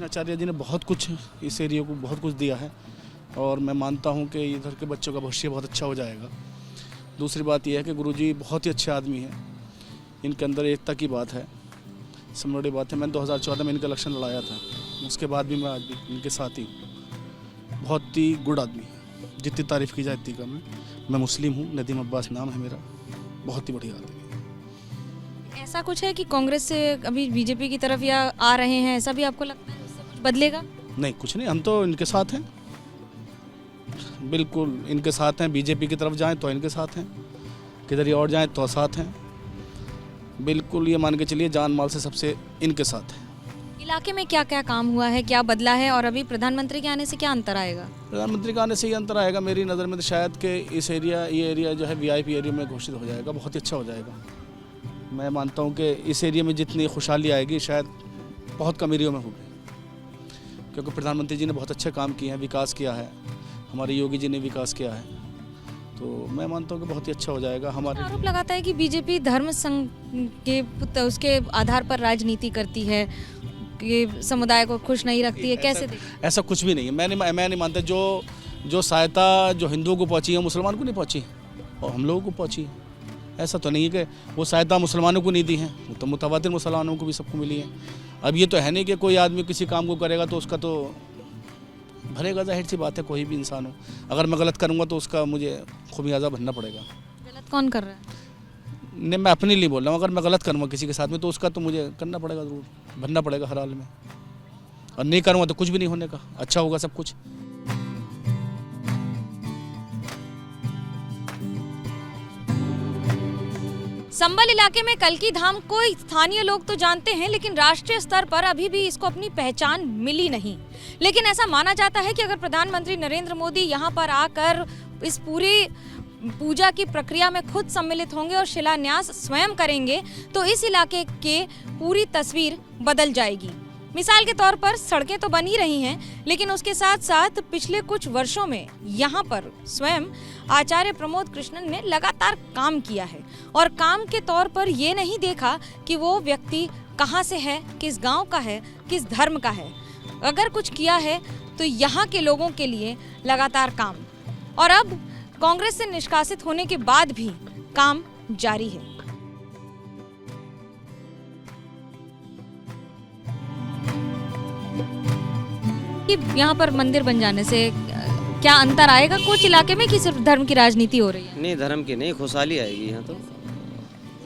कृष्ण आचार्य जी ने बहुत कुछ इस एरिया को बहुत कुछ दिया है और मैं मानता हूँ कि इधर के बच्चों का भविष्य बहुत अच्छा हो जाएगा। दूसरी बात यह है कि गुरुजी बहुत ही अच्छे आदमी हैं, इनके अंदर एकता की बात है, सबसे बड़ी बात है। मैंने 2014 में इनका इलेक्शन लड़ाया था, उसके बाद भी मैं आज भी इनके साथ ही हूँ। बहुत ही गुड आदमी है, जितनी तारीफ़ की जाए इतनी कम है। मैं मुस्लिम हूँ, नदीम अब्बास नाम है मेरा, बहुत ही बढ़िया आदमी है। ऐसा कुछ है कि कांग्रेस से अभी बीजेपी की तरफ या आ रहे हैं, ऐसा भी आपको लगता है उससे कुछ बदलेगा? नहीं, कुछ नहीं, हम तो इनके साथ हैं, बिल्कुल इनके साथ हैं। बीजेपी की तरफ जाएं तो इनके साथ हैं, किधर ही और जाएं तो साथ हैं। बिल्कुल ये मान के चलिए जान माल से सबसे इनके साथ है। इलाके में क्या क्या काम हुआ है, क्या बदला है और अभी प्रधानमंत्री के आने से क्या अंतर आएगा? प्रधानमंत्री के आने से ये अंतर आएगा मेरी नज़र में तो शायद कि ये एरिया जो है वीआईपी एरिया में घोषित हो जाएगा, बहुत ही अच्छा हो जाएगा। मैं मानता हूँ कि इस एरिया में जितनी खुशहाली आएगी शायद बहुत कम एरिया में होगी, क्योंकि प्रधानमंत्री जी ने बहुत अच्छे काम किए हैं, विकास किया है, हमारे योगी जी ने विकास किया है, तो मैं मानता हूँ कि बहुत ही अच्छा हो जाएगा। हमारे आरोप लगाता है कि बीजेपी धर्म संघ के उसके आधार पर राजनीति करती है, कि समुदाय को खुश नहीं रखती है, कैसे देखते? ऐसा कुछ भी नहीं है। मैं नहीं मानता जो सहायता जो हिंदुओं को पहुंची है मुसलमान को नहीं पहुंची और हम लोगों को पहुंची है। ऐसा तो नहीं है कि वो सहायता मुसलमानों को नहीं दी है, वो तो मुतवातिर मुसलमानों को भी सबको मिली है। अब ये तो है नहीं कि कोई आदमी किसी काम को करेगा तो उसका तो भरेगा, जाहिर सी बात है, कोई भी इंसान हो। अगर मैं गलत करूँगा तो उसका मुझे खुमियाजा भरना पड़ेगा। गलत कौन कर रहा है? नहीं, मैं अपने लिए बोल रहा हूँ, अगर मैं गलत करूँगा किसी के साथ में तो उसका तो मुझे करना पड़ेगा, ज़रूर भरना पड़ेगा हर हाल में। और नहीं करूँगा तो कुछ भी नहीं होने का, अच्छा होगा सब कुछ। संबल इलाके में कल्की धाम को स्थानीय लोग तो जानते हैं, लेकिन राष्ट्रीय स्तर पर अभी भी इसको अपनी पहचान मिली नहीं। लेकिन ऐसा माना जाता है कि अगर प्रधानमंत्री नरेंद्र मोदी यहाँ पर आकर इस पूरी पूजा की प्रक्रिया में खुद सम्मिलित होंगे और शिलान्यास स्वयं करेंगे तो इस इलाके के पूरी तस्वीर बदल जाएगी। मिसाल के तौर पर सड़कें तो बन ही रही हैं, लेकिन उसके साथ साथ पिछले कुछ वर्षों में यहाँ पर स्वयं आचार्य प्रमोद कृष्णन ने लगातार काम किया है और काम के तौर पर ये नहीं देखा कि वो व्यक्ति कहाँ से है, किस गांव का है, किस धर्म का है। अगर कुछ किया है तो यहाँ के लोगों के लिए लगातार काम, और अब कांग्रेस से निष्कासित होने के बाद भी काम जारी है। कि यहाँ पर मंदिर बन जाने से क्या अंतर आएगा कुछ इलाके में, कि सिर्फ धर्म की राजनीति हो रही है? नहीं, धर्म की नहीं, खुशहाली आएगी यहाँ तो।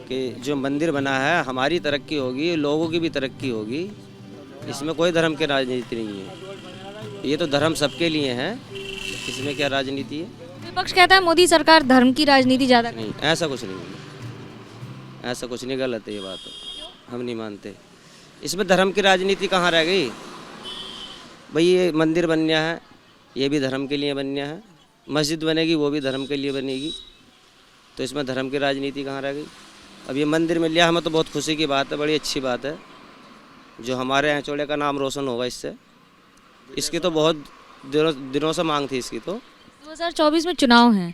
कि जो मंदिर बना है हमारी तरक्की होगी, लोगों की भी तरक्की होगी, इसमें कोई धर्म की राजनीति नहीं है। ये तो धर्म सबके लिए है, इसमें क्या राजनीति है? विपक्ष कहता है मोदी सरकार धर्म की राजनीति ज्यादा नहीं, ऐसा कुछ नहीं है, ऐसा कुछ नहीं, गलत है ये बात, हम नहीं मानते। इसमें धर्म की राजनीति कहाँ रह गई भाई? ये मंदिर बनना है, ये भी धर्म के लिए बनना है, मस्जिद बनेगी वो भी धर्म के लिए बनेगी, तो इसमें धर्म की राजनीति कहाँ रह गई? अब ये मंदिर मिल गया हमें तो बहुत खुशी की बात है, बड़ी अच्छी बात है, जो हमारे अंचोड़े का नाम रोशन होगा इससे। इसकी तो बहुत दिनों से मांग थी इसकी। तो 2024 में चुनाव हैं,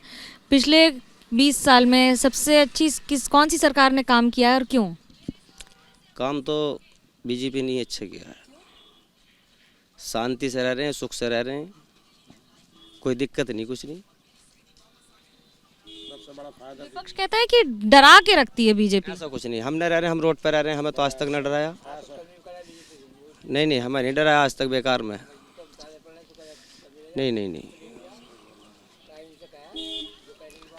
पिछले 20 साल में सबसे अच्छी कौन सी सरकार ने काम किया है और क्यों? काम तो बीजेपी ने अच्छा किया है, शांति से रह रहे हैं, सुख से रह रहे हैं, कोई दिक्कत नहीं, कुछ नहीं। विपक्ष कहता है कि डरा के रखती है बीजेपी। ऐसा कुछ नहीं, हम न रह रहे हैं, हम रोड पर रह रहे हैं, हमें तो आज तक न डराया। नहीं, हमें नहीं डराया आज तक, बेकार में। नहीं,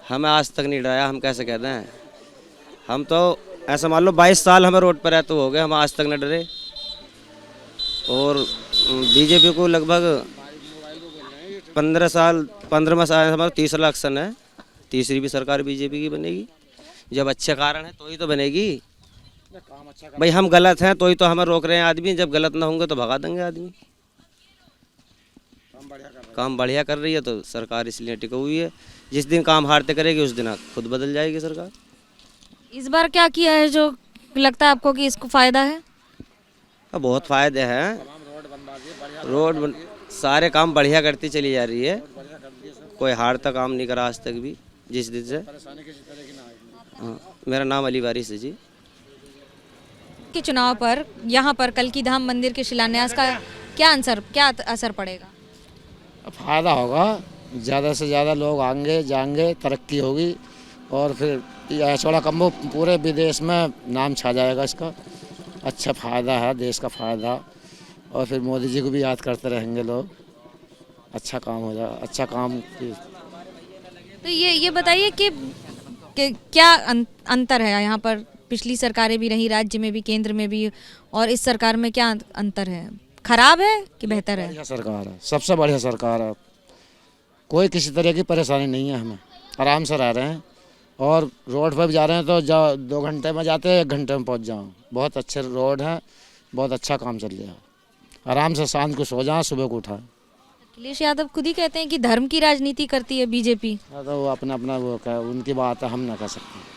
हमें आज तक नहीं डराया, हम कैसे कहते हैं? हम तो ऐसा मान लो 22 साल हमें रोड पर रहते हो गए, हम आज तक न डरे। और बीजेपी को लगभग 15 साल हमारा तीसरा इलेक्शन है, तीसरी भी सरकार बीजेपी की बनेगी। जब अच्छे कारण है तो ही तो बनेगी भाई। हम गलत हैं तो ही तो हमें रोक रहे हैं आदमी, जब गलत ना होंगे तो भगा देंगे आदमी। काम बढ़िया कर रही है तो सरकार इसलिए टिकी हुई है, जिस दिन काम हारते करेगी उस दिन खुद बदल जाएगी सरकार। इस बार क्या किया है जो लगता है आपको कि इसको फायदा है? बहुत फायदे हैं, सारे काम बढ़िया करती चली जा रही है, कोई हारता काम नहीं करा आज तक भी जिस दिन से। हाँ, मेरा नाम अली वारिस है जी। के चुनाव पर यहाँ पर कल्की धाम मंदिर के शिलान्यास का क्या असर पड़ेगा? फ़ायदा होगा, ज़्यादा से ज़्यादा लोग आएंगे जाएंगे, तरक्की होगी और फिर यह छोड़ा कम्बो पूरे विदेश में नाम छा जाएगा इसका। अच्छा फ़ायदा है, देश का फ़ायदा। और फिर मोदी जी को भी याद करते रहेंगे लोग। अच्छा काम हो जाए, अच्छा काम तो ये बताइए कि क्या अंतर है यहाँ पर? पिछली सरकारें भी रही, राज्य में भी, केंद्र में भी, और इस सरकार में क्या अंतर है? खराब है कि बेहतर है? बढ़िया सरकार है, सबसे बढ़िया सरकार है। कोई किसी तरह की परेशानी नहीं है, हमें आराम से रह रहे हैं और रोड पर भी जा रहे हैं तो 2 घंटे में जाते हैं 1 घंटे में पहुंच जाओ। बहुत अच्छे रोड हैं, बहुत अच्छा काम चल रहा है। आराम से शाम को सो जाओ, सुबह को उठाएं। अखिलेश यादव खुद ही कहते हैं कि धर्म की राजनीति करती है बीजेपी। तो वो अपना अपना वो क्या उनकी बात है, हम ना कह सकते।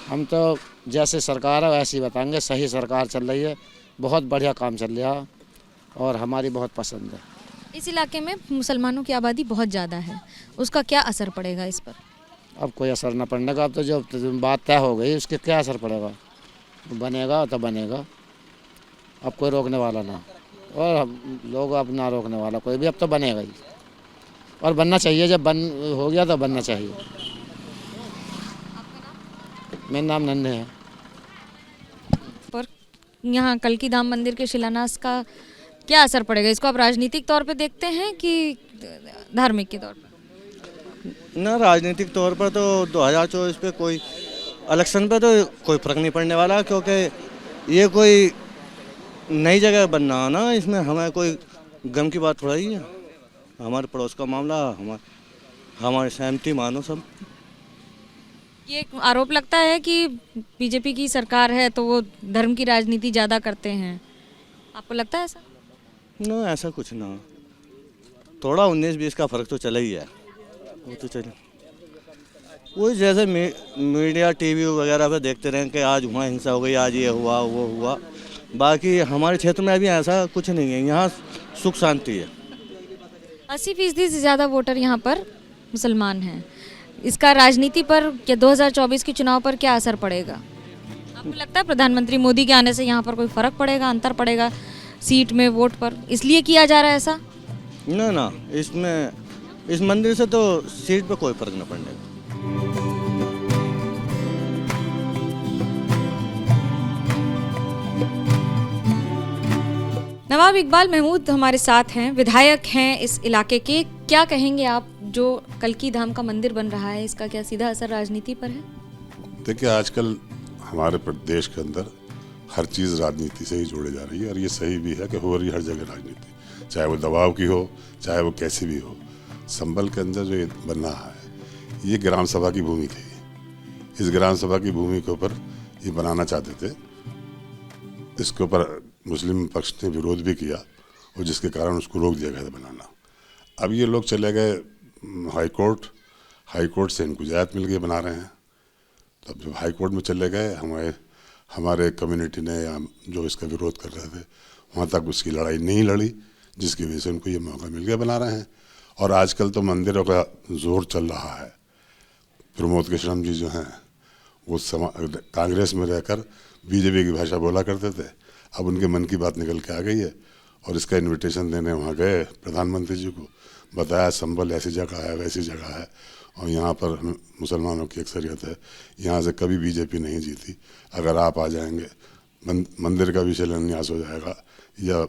हम तो जैसे सरकार है वैसे ही बताएंगे। सही सरकार चल रही है, बहुत बढ़िया काम चल रहा है और हमारी बहुत पसंद है। इस इलाके में मुसलमानों की आबादी बहुत ज़्यादा है, उसका क्या असर पड़ेगा इस पर? अब कोई असर ना पड़ने का, अब तो जो बात तय हो गई उसके क्या असर पड़ेगा? बनेगा तो बनेगा, अब कोई रोकने वाला ना, और लोग अब ना रोकने वाला कोई भी, अब तो बनेगा ही और बनना चाहिए। जब बन हो गया तो बनना चाहिए। मेरा नाम नन्हे है। पर यहाँ कल्की धाम मंदिर के शिलान्यास का क्या असर पड़ेगा? इसको आप राजनीतिक तौर पे देखते हैं कि धार्मिक के तौर पर? ना, राजनीतिक तौर पर तो 2024 पे कोई इलेक्शन पे तो कोई फर्क नहीं पड़ने वाला, क्योंकि ये कोई नई जगह बनना है ना, इसमें हमें कोई गम की बात थोड़ा ही है। हमारे पड़ोस का मामला, हमारी सहमति मानो सब। ये एक आरोप लगता है कि बीजेपी की सरकार है तो वो धर्म की राजनीति ज़्यादा करते हैं, आपको लगता है ऐसा? ना, ऐसा कुछ ना, थोड़ा 19-20 का फर्क तो चला ही है, वो तो चले। वो जैसे मीडिया टीवी वगैरह पे देखते रहें कि आज वहाँ हिंसा हो गई, आज ये हुआ वो हुआ, बाकी हमारे क्षेत्र में अभी ऐसा कुछ नहीं है। यहाँ सुख शांति है। 80% से ज़्यादा वोटर यहाँ पर मुसलमान हैं। इसका राजनीति पर या 2024 के चुनाव पर क्या असर पड़ेगा? आपको लगता है प्रधानमंत्री मोदी के आने से यहाँ पर कोई फर्क पड़ेगा, अंतर पड़ेगा सीट में, वोट पर, इसलिए किया जा रहा है ऐसा? ना, इसमें इस मंदिर से तो सीट पे कोई फर्क न पड़ने। नवाब इकबाल महमूद हमारे साथ हैं, विधायक हैं इस इलाके के। क्या कहेंगे आप, जो कल्की धाम का मंदिर बन रहा है, इसका क्या सीधा असर राजनीति पर है? देखिए, आजकल हमारे प्रदेश के अंदर हर चीज़ राजनीति से ही जोड़े जा रही है और ये सही भी है कि हो रही हर जगह राजनीति, चाहे वो दबाव की हो, चाहे वो कैसी भी हो। संभल के अंदर जो ये बन रहा है, ये ग्राम सभा की भूमि थी। इस ग्राम सभा की भूमि के ऊपर ये बनाना चाहते थे। इसके ऊपर मुस्लिम पक्ष ने विरोध भी किया और जिसके कारण उसको रोक दिया गया था बनाना। अब ये लोग चले गए हाई कोर्ट से इनको इजाज़त मिल गई, बना रहे हैं। तो अब जब हाई कोर्ट में चले गए, हमारे कम्युनिटी ने या जो इसका विरोध कर रहे थे, वहाँ तक उसकी लड़ाई नहीं लड़ी, जिसकी वजह से उनको ये मौका मिल गया, बना रहे हैं। और आजकल तो मंदिरों का जोर चल रहा है। प्रमोद कृष्णम जी जो हैं, वो कांग्रेस में रहकर बीजेपी की भाषा बोला करते थे, अब उनके मन की बात निकल के आ गई है और इसका इनविटेशन देने वहाँ गए प्रधानमंत्री जी को, बताया संभल ऐसी जगह है, वैसी जगह है और यहाँ पर मुसलमानों की अक्सरियत है, यहाँ से कभी बीजेपी नहीं जीती। अगर आप आ जाएंगे, मंदिर का भी शिलान्यास हो जाएगा या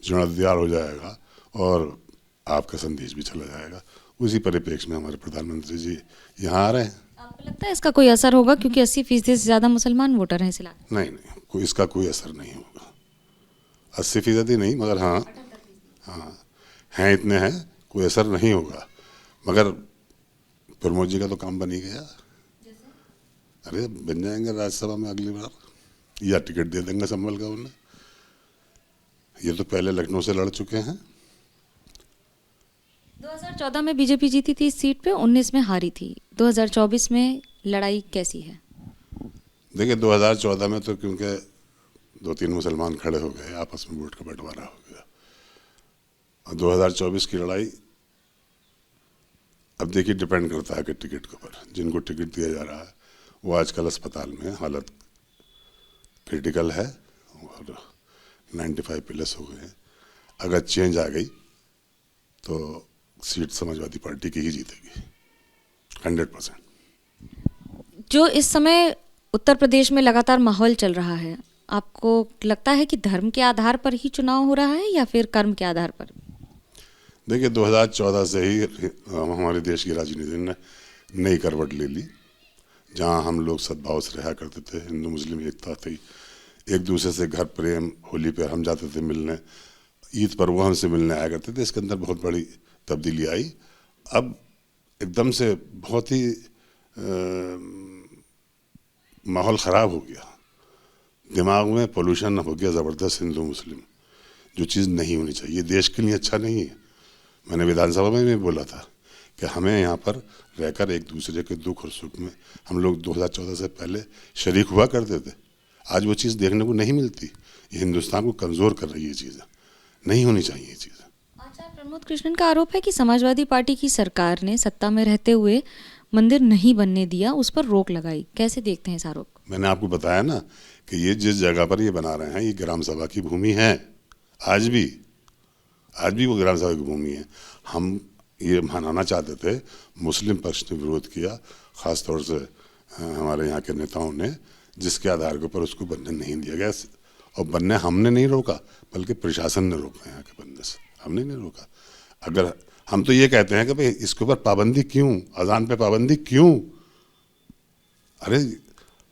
जीर्णोद्धार हो जाएगा और आपका संदेश भी चला जाएगा। उसी परिप्रेक्ष्य में हमारे प्रधानमंत्री जी यहाँ आ रहे हैं। आपको लगता है इसका कोई असर होगा, क्योंकि 80% से ज़्यादा मुसलमान वोटर हैं इस इलाके? नहीं, इसका कोई असर नहीं होगा। 80% ही नहीं, मगर हाँ हैं, इतने हैं, कोई असर नहीं होगा। मगर प्रमोद जी का तो काम बन ही गया। अरे बन जाएंगे राज्यसभा में अगली बार, या टिकट दे देंगे संभल का उन्हें। ये तो पहले लखनऊ से लड़ चुके हैं। 2014 में बीजेपी जीती थी इस सीट पे, 19 में हारी थी। 2024 में लड़ाई कैसी है? देखिए, 2014 में तो क्योंकि 2-3 मुसलमान खड़े हो गए, आपस में वोट का बंटवारा हो गया। और 2024 की लड़ाई अब देखिए डिपेंड करता है कि टिकट के ऊपर। जिनको टिकट दिया जा रहा है वो आजकल अस्पताल में, हालत क्रिटिकल है और 95 प्लस हो गए हैं। अगर चेंज आ गई तो सीट समाजवादी पार्टी की ही जीतेगी 100%। जो इस समय उत्तर प्रदेश में लगातार माहौल चल रहा है, आपको लगता है कि धर्म के आधार पर ही चुनाव हो रहा है या फिर कर्म के आधार पर? देखिए 2014 से ही हमारे देश की राजनीति ने नई करवट ले ली। जहां हम लोग सद्भाव से रहा करते थे, हिंदू मुस्लिम एकता थी, एक दूसरे से घर प्रेम, होली पर हम जाते थे मिलने, ईद पर वो हमसे मिलने आया करते थे, इसके अंदर बहुत बड़ी तब्दीली आई। अब एकदम से बहुत ही माहौल ख़राब हो गया, दिमाग में पोल्यूशन हो गया ज़बरदस्त हिंदू मुस्लिम, जो चीज़ नहीं होनी चाहिए, देश के लिए अच्छा नहीं है। मैंने विधानसभा में भी बोला था कि हमें यहाँ पर रहकर एक दूसरे के दुख और सुख में हम लोग 2014 से पहले शरीक हुआ करते थे। आज वो चीज़ देखने को नहीं मिलती। ये हिंदुस्तान को कमज़ोर कर रही है, चीज़ें नहीं होनी चाहिए ये चीज़ें। आचार्य प्रमोद कृष्णन का आरोप है कि समाजवादी पार्टी की सरकार ने सत्ता में रहते हुए मंदिर नहीं बनने दिया, उस पर रोक लगाई। कैसे देखते हैं इस आरोप को? मैंने आपको बताया ना कि ये जिस जगह पर ये बना रहे हैं ये ग्राम सभा की भूमि है। आज भी वो ग्राम सभा की भूमि है। हम ये मनाना चाहते थे, मुस्लिम पक्ष ने विरोध किया, ख़ास तौर से हमारे यहाँ के नेताओं ने, जिसके आधार के ऊपर उसको बनने नहीं दिया गया। और बनने हमने नहीं रोका, बल्कि प्रशासन ने रोका यहाँ के बनने से, हमने नहीं रोका। अगर हम तो ये कहते हैं कि भाई इसके ऊपर पाबंदी क्यों, अजान पे पाबंदी क्यों? अरे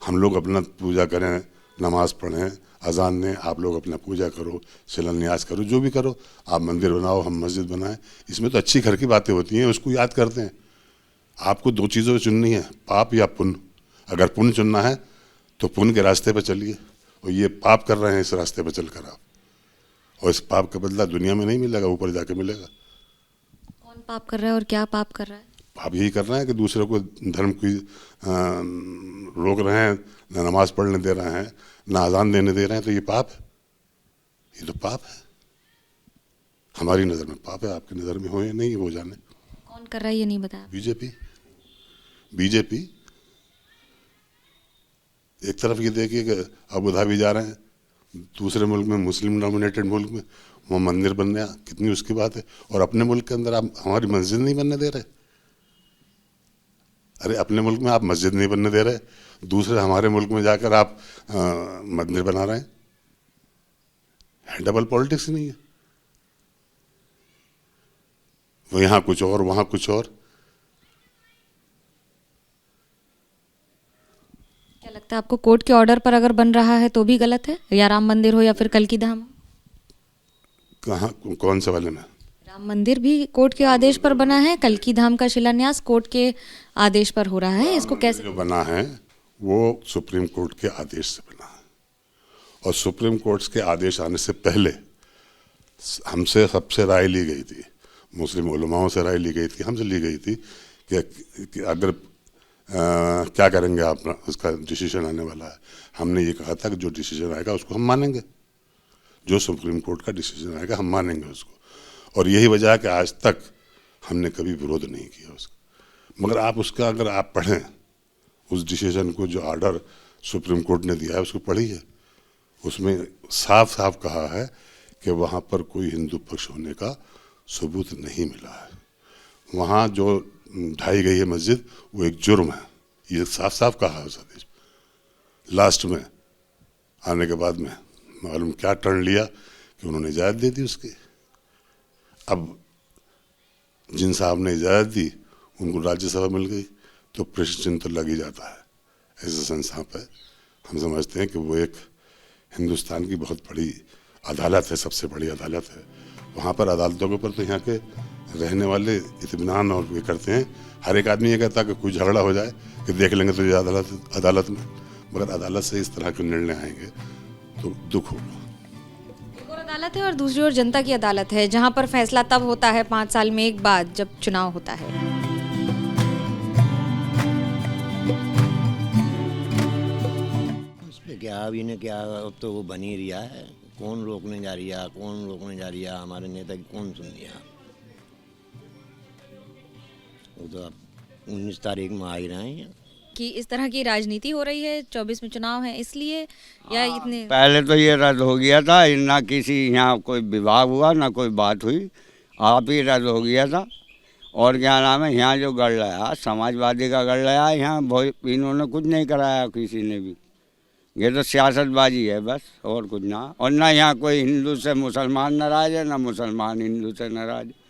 हम लोग अपना पूजा करें, नमाज पढ़ें, अजान दें, आप लोग अपना पूजा करो, शिलान्यास करो, जो भी करो, आप मंदिर बनाओ, हम मस्जिद बनाएं, इसमें तो अच्छी घर की बातें होती हैं, उसको याद करते हैं। आपको दो चीज़ों चुननी है, पाप या पुण्य। अगर पुण्य चुनना है तो पुण्य के रास्ते पर चलिए, और ये पाप कर रहे हैं इस रास्ते पर चलकर आप, और इस पाप का बदला दुनिया में नहीं मिलेगा, ऊपर जाके मिलेगा। कौन पाप कर रहा है और क्या पाप कर रहा है? पाप यही कर रहे हैं कि दूसरे को धर्म की रोक रहे हैं, ना नमाज पढ़ने दे रहे हैं, ना अजान देने दे रहे हैं, तो ये पाप है, ये तो पाप है। हमारी नज़र में पाप है, आपकी नज़र में हो या नहीं हो जाने। कौन कर रहा है ये नहीं बताया? बीजेपी एक तरफ ये देखिए कि अबू धाबी जा रहे हैं, दूसरे मुल्क में, मुस्लिम डोमिनेटेड मुल्क में वो मंदिर बन गया, कितनी उसकी बात है। और अपने मुल्क के अंदर आप हमारी मस्जिद नहीं बनने दे रहे। अरे अपने मुल्क में आप मस्जिद नहीं बनने दे रहे, दूसरे हमारे मुल्क में जाकर आप मंदिर बना रहे हैं। डबल पॉलिटिक्स नहीं है, वो यहाँ कुछ और वहाँ कुछ और। क्या लगता है आपको, कोर्ट के ऑर्डर पर अगर बन रहा है तो भी गलत है, या राम मंदिर हो या फिर कल्की धाम? कहाँ, कौन से वाले में? राम मंदिर भी कोर्ट के आदेश पर बना है, कल्की धाम का शिलान्यास कोर्ट के आदेश पर हो रहा है, इसको कैसे? जो बना है वो सुप्रीम कोर्ट के आदेश से बना है, और सुप्रीम कोर्ट के आदेश आने से पहले हमसे सबसे राय ली गई थी, मुस्लिम उलमाओं से राय ली गई थी, हमसे ली गई थी कि अगर क्या करेंगे आप, उसका डिसीजन आने वाला है। हमने ये कहा था कि जो डिसीजन आएगा उसको हम मानेंगे, जो सुप्रीम कोर्ट का डिसीजन आएगा हम मानेंगे उसको। और यही वजह है कि आज तक हमने कभी विरोध नहीं किया उसका। मगर आप उसका अगर आप पढ़ें उस डिसीजन को, जो ऑर्डर सुप्रीम कोर्ट ने दिया है उसको पढ़िए, उसमें साफ साफ कहा है कि वहाँ पर कोई हिंदू पक्ष होने का सबूत नहीं मिला है। वहाँ जो ढाई गई है मस्जिद वो एक जुर्म है, ये साफ साफ कहा है उस आदेश। लास्ट में आने के बाद में मालूम क्या टर्न लिया कि उन्होंने इजाज़त दे दी उसकी। अब जिन साहब ने इजाज़त दी उनको राज्यसभा मिल गई, तो प्रश्न चिन्ह तो लग ही जाता है ऐसे संस्था पर। हम समझते हैं कि वो एक हिंदुस्तान की बहुत बड़ी अदालत है, सबसे बड़ी अदालत है। वहाँ पर अदालतों के ऊपर तो यहाँ के रहने वाले इत्मीनान और ये करते हैं। हर एक आदमी ये कहता है कि कोई झगड़ा हो जाए कि देख लेंगे तो ये अदालत में, मगर अदालत से इस तरह के निर्णय आएंगे तो दुख होगा। एक और अदालत है और दूसरी ओर जनता की अदालत है, जहां पर फैसला तब होता है 5 साल में एक बार जब चुनाव होता है। उस पर क्या, अब इन्हें क्या, अब तो वो बन ही रहा है। कौन रोकने जा रही है, कौन रोकने जा रही है, हमारे नेता की कौन सुन रहा। वो तो अब 19 तारीख में आ ही रहे हैं, कि इस तरह की राजनीति हो रही है, 24 में चुनाव है इसलिए, या इतने पहले तो ये रद्द हो गया था, ना किसी यहाँ कोई विभाग हुआ ना कोई बात हुई, आप ही रद्द हो गया था। और क्या नाम है, यहाँ जो गढ़ लाया समाजवादी का गढ़ लाया, यहाँ इन्होंने कुछ नहीं कराया किसी ने भी। ये तो सियासतबाजी है बस, और कुछ ना। और ना यहाँ कोई हिंदू से मुसलमान नाराज है, ना मुसलमान हिंदू से नाराज है।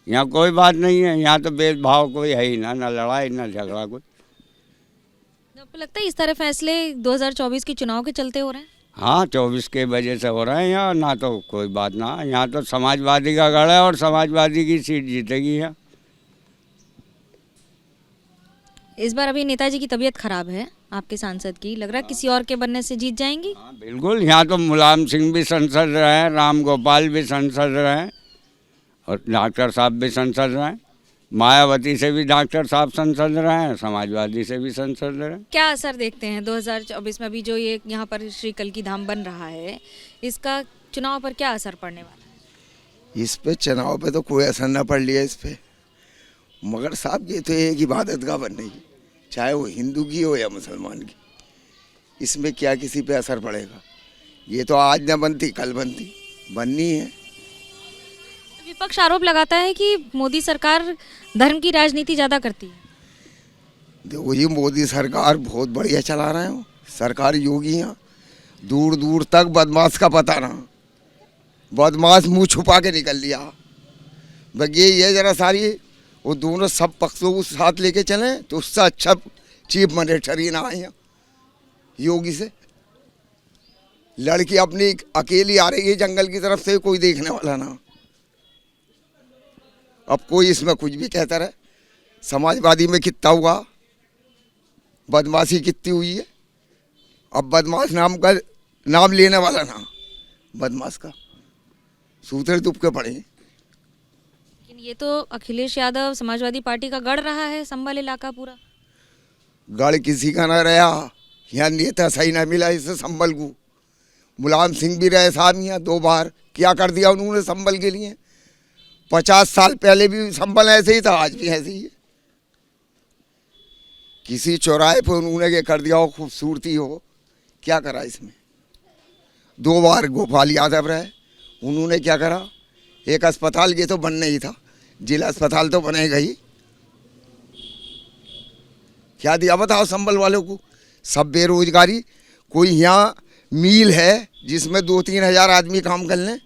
यहाँ कोई बात नहीं है, यहाँ तो भेदभाव कोई है ही ना लड़ाई ना झगड़ा कुछ। आपको लगता है इस तरह फैसले 2024 के चुनाव के चलते हो रहे हैं? हाँ, 24 के वजह से हो रहे हैं यहाँ, ना तो कोई बात ना। यहाँ तो समाजवादी का गढ़ है और समाजवादी की सीट जीतेगी यहाँ। इस बार अभी नेताजी की तबीयत खराब है आपके सांसद की, लग रहा है किसी और के बनने से जीत जाएंगी? हाँ बिल्कुल, यहाँ तो मुलायम सिंह भी संसद रहे, राम गोपाल भी संसद रहे, और डॉक्टर साहब भी संसद रहे, मायावती से भी डॉक्टर साहब संसद रहे, समाजवादी से भी संसद रहे। क्या असर देखते हैं 2024 में अभी जो ये यहाँ पर श्री कल्की धाम बन रहा है, इसका चुनाव पर क्या असर पड़ने वाला है? इस पे चुनाव पे तो कोई असर ना पड़ लिया इस पे, मगर साहब ये तो एक इबादत गाह बन रही है, चाहे वो हिंदू की हो या मुसलमान की। इसमें क्या किसी पे असर पड़ेगा? ये तो आज न बनती कल बनती, बननी है। विपक्ष आरोप लगाता है कि मोदी सरकार धर्म की राजनीति ज़्यादा करती है। देखो ये मोदी सरकार बहुत बढ़िया चला रहे हो, सरकार योगी यहाँ दूर दूर तक बदमाश का पता ना, बदमाश मुंह छुपा के निकल लिया। बस ये जरा सारी वो दोनों सब पक्षों को साथ लेके चले तो उससे अच्छा चीफ मिनिस्टर ही ना आए यहाँ योगी से। लड़की अपनी अकेली आ रही है जंगल की तरफ से, कोई देखने वाला ना। अब कोई इसमें कुछ भी कहता रहे, समाजवादी में कितना हुआ, बदमाशी कितनी हुई है। अब बदमाश नाम लेने वाला ना, बदमाश का सूत्र दुब के पड़े। लेकिन ये तो अखिलेश यादव समाजवादी पार्टी का गढ़ रहा है, संभल इलाका पूरा। गढ़ किसी का ना रहा, यहाँ नेता सही ना मिला इसे संभल को। मुलायम सिंह भी रहे साहब यहाँ 2 बार, क्या कर दिया उन्होंने संभल के लिए। 50 साल पहले भी संभल ऐसे ही था, आज भी ऐसे ही है। किसी चौराहे पर उन्होंने ये कर दिया हो, खूबसूरती हो, क्या करा इसमें। 2 बार गोपाल यादव रहे, उन्होंने क्या करा। एक अस्पताल ये तो बनना ही था, जिला अस्पताल तो बनेगा ही। क्या दिया बताओ संभल वालों को, सब बेरोजगारी। कोई यहाँ मील है जिसमें 2-3 हज़ार आदमी काम कर लें,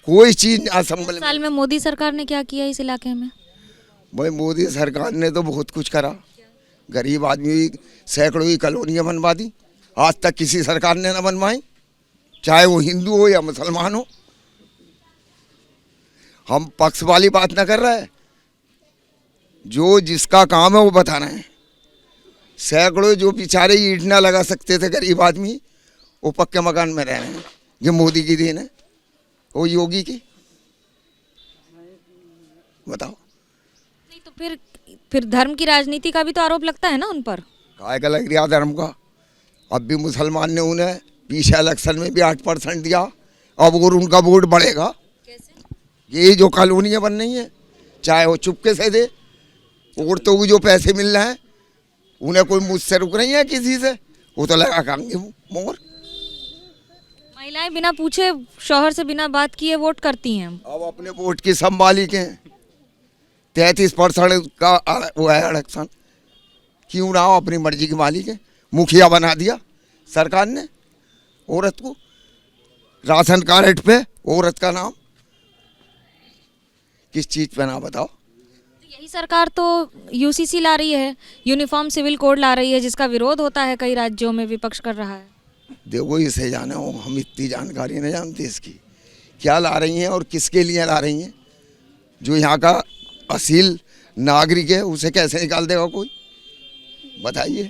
कोई चीज संभल। साल में मोदी सरकार ने क्या किया इस इलाके में? भाई मोदी सरकार ने तो बहुत कुछ करा, गरीब आदमी सैकड़ों की कॉलोनियाँ बनवा दी, आज तक किसी सरकार ने न बनवाई, चाहे वो हिंदू हो या मुसलमान हो। हम पक्ष वाली बात ना कर रहे हैं, जो जिसका काम है वो बता रहे हैं। सैकड़ों जो बेचारे ईंट ना लगा सकते थे गरीब आदमी, वो पक्के मकान में रह रहे हैं। ये मोदी की देन है, वो योगी की, बताओ। नहीं तो फिर धर्म की राजनीति का भी तो आरोप लगता है ना उन पर। काय का लग रहा धर्म का? अब भी मुसलमान ने उन्हें पीछे इलेक्शन में भी 8% दिया, अब और उनका वोट बढ़ेगा। ये जो कॉलोनियाँ बन रही हैं, चाहे वो चुपके से दे, और तो जो पैसे मिल रहे हैं उन्हें कोई मुझसे रुक रही है किसी से, वो तो लगा खाएंगे मोर। महिलाएं बिना पूछे, शौहर से बिना बात किए वोट करती हैं। अब अपने वोट की सब मालिक हैं। 33% का वो है आरक्षण, क्यों ना हो, अपनी मर्जी की मालिक है। मुखिया बना दिया सरकार ने औरत को, राशन कार्ड पे औरत का नाम, किस चीज पे ना बताओ। यही सरकार तो यूसीसी ला रही है, यूनिफॉर्म सिविल कोड ला रही है, जिसका विरोध होता है कई राज्यों में, विपक्ष कर रहा है। देखो इसे जाने हो, हम इतनी जानकारी नहीं जानते इसकी, क्या ला रही हैं और किसके लिए ला रही हैं। जो यहाँ का असील नागरिक है उसे कैसे निकाल देगा कोई, बताइए।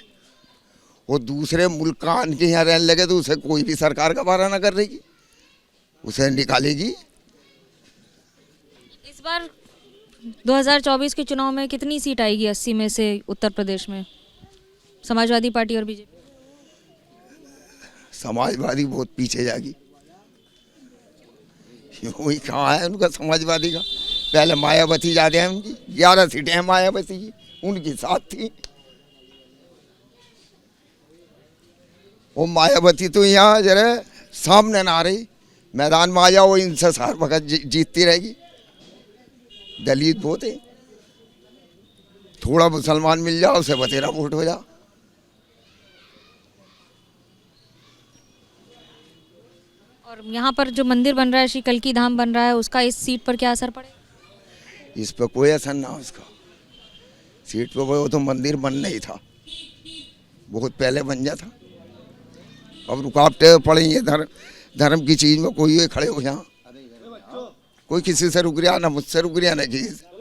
वो दूसरे मुल्क का आन के यहाँ रहने लगे तो उसे कोई भी सरकार का बारा ना कर रहेगी, उसे निकालेगी। इस बार 2024 के चुनाव में कितनी सीट आएगी 80 में से उत्तर प्रदेश में, समाजवादी पार्टी और बीजेपी? समाजवादी बहुत पीछे जाएगी। वही कहाँ है उनका समाजवादी का, पहले मायावती ज़्यादा है उनकी, 11 सीटें हैं मायावती की, उनकी 7 थी। वो मायावती तो यहाँ जरा सामने ना आ रही, मैदान में आ जाओ, इनसे हर वक्त जीतती रहेगी। दलित बहुत है, थोड़ा मुसलमान मिल जाओ उसे बतेरा वोट हो जाओ। और यहाँ पर जो मंदिर बन रहा है, श्री कल्की धाम बन रहा है, उसका इस सीट पर क्या असर पड़ेगा? इस पर कोई असर ना उसका, सीट पर वो तो मंदिर बन नहीं था, बहुत पहले बन जा था। अब रुकावटें पड़ी है धर्म की चीज़ में, कोई खड़े हो यहाँ, कोई किसी से रुक रहा ना, मुझसे रुक रहा ना किसी से।